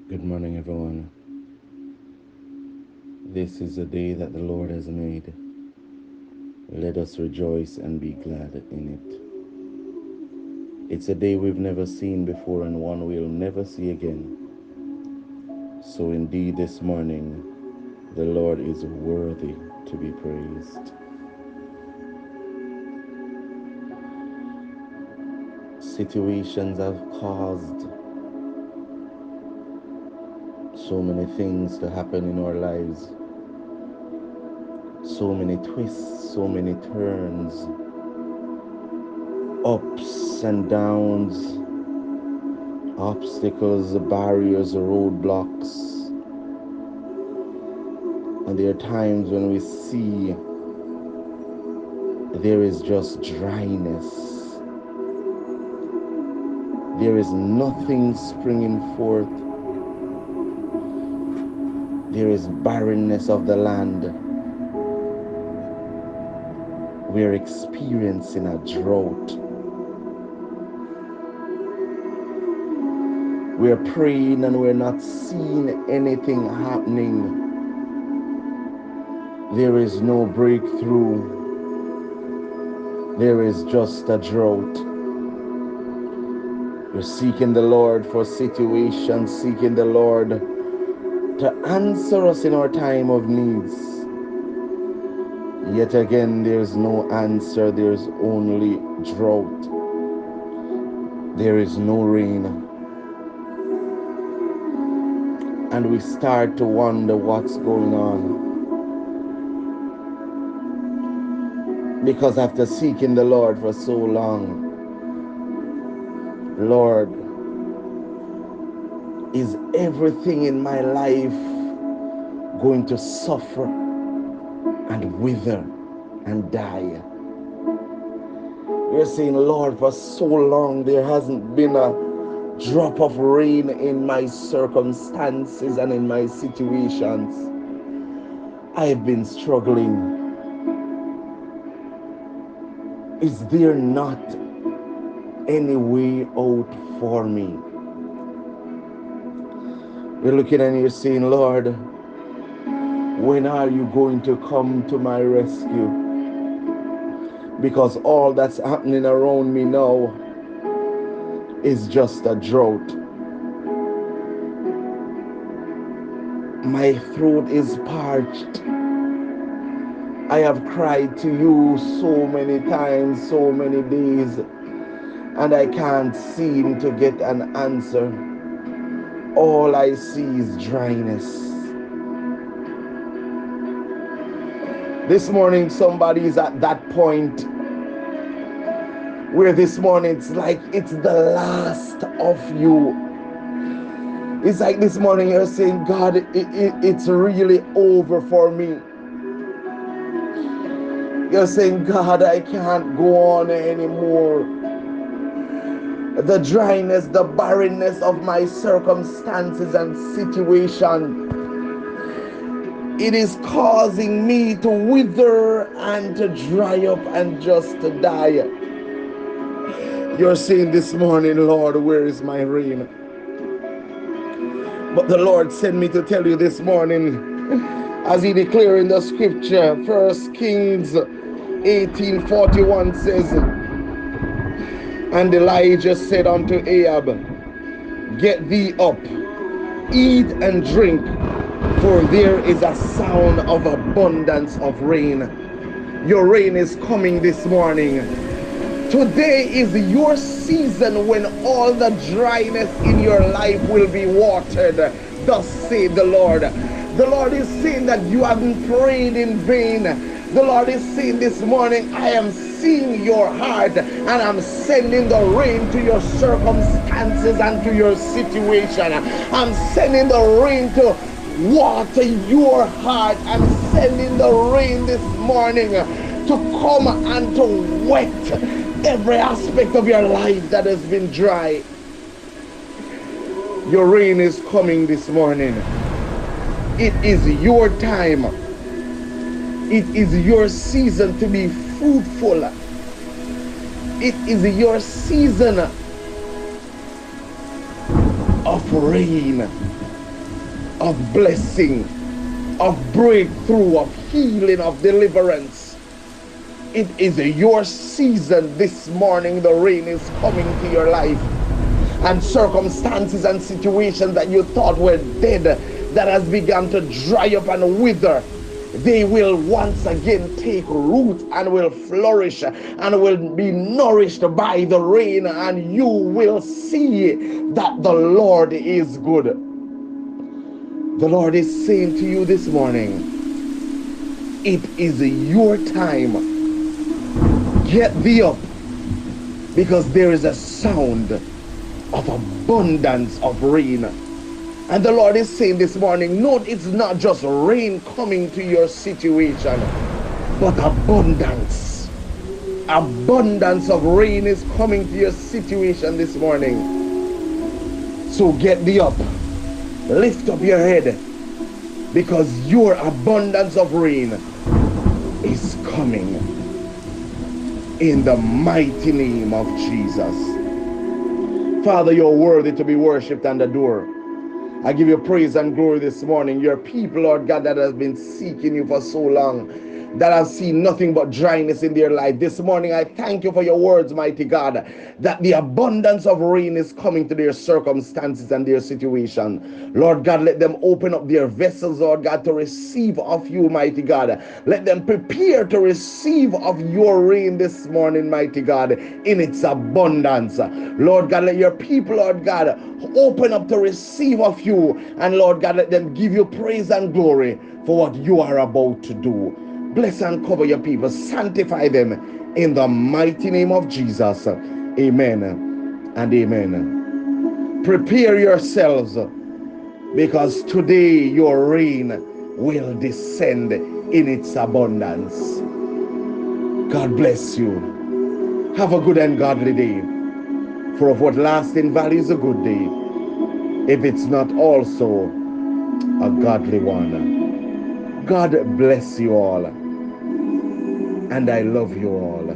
Good morning, everyone. This is a day that the Lord has made. Let us rejoice and be glad in it. It's a day we've never seen before and one we'll never see again. So, indeed, this morning, the Lord is worthy to be praised. Situations have caused so many things to happen in our lives, so many twists, so many turns, ups and downs, obstacles, barriers, roadblocks. And there are times when we see there is just dryness. There is nothing springing forth. There is barrenness of the land. We're experiencing a drought. We're praying and we're not seeing anything happening. There is no breakthrough. There is just a drought. We're seeking the Lord for situations, seeking the Lord to answer us in our time of needs. Yet again, there's no answer, there's only drought. There is no rain. And we start to wonder what's going on. Because after seeking the Lord for so long, Lord, is everything in my life going to suffer and wither and die? We're saying, Lord, for so long there hasn't been a drop of rain in my circumstances and in my situations. I've been struggling. Is there not any way out for me? You're looking and you're saying, Lord, when are you going to come to my rescue? Because all that's happening around me now is just a drought. My throat is parched. I have cried to you so many times, so many days, and I can't seem to get an answer. All I see is dryness. This morning, somebody is at that point where this morning it's like it's the last of you. It's like this morning you're saying, God, it's really over for me. You're saying, God, I can't go on anymore. The dryness, the barrenness of my circumstances and situation, it is causing me to wither and to dry up and just to die. You're saying this morning, Lord, where is my rain? But the Lord sent me to tell you this morning, as he declared in the scripture, 1 Kings 18:41 says, and Elijah said unto Ahab, get thee up, eat and drink, for there is a sound of abundance of rain. Your rain is coming this morning. Today is your season when all the dryness in your life will be watered. Thus saith the Lord. The Lord is saying that you haven't prayed in vain. The Lord is saying this morning, I am seeing your heart and I'm sending the rain to your circumstances and to your situation. I'm sending the rain to water your heart. I'm sending the rain this morning to come and to wet every aspect of your life that has been dry. Your rain is coming this morning. It is your time. It is your season to be fruitful. It is your season of rain. of blessing, of breakthrough, of healing, of deliverance. It is your season this morning. The rain is coming to your life. And circumstances and situations that you thought were dead, that has begun to dry up and wither, they will once again take root and will flourish and will be nourished by the rain, and you will see that the Lord is good. The Lord is saying to you this morning, it is your time. Get thee up, because there is a sound of abundance of rain. And the Lord is saying this morning, note, it's not just rain coming to your situation, but abundance. Abundance of rain is coming to your situation this morning. So get thee up, lift up your head, because your abundance of rain is coming in the mighty name of Jesus. Father, you're worthy to be worshipped and adored. I give you praise and glory this morning. Your people, Lord God, that has been seeking you for so long, that have seen nothing but dryness in their life. This morning, I thank you for your words, mighty God, that the abundance of rain is coming to their circumstances and their situation. Lord God, let them open up their vessels, Lord God, to receive of you, mighty God. Let them prepare to receive of your rain this morning, mighty God, in its abundance. Lord God, let your people, Lord God, open up to receive of you. And Lord God, let them give you praise and glory for what you are about to do. Bless and cover your people. Sanctify them in the mighty name of Jesus. Amen and amen. Prepare yourselves, because today your rain will descend in its abundance. God bless you. Have a good and godly day. For of what lasting value is a good day, if it's not also a godly one. God bless you all, and I love you all.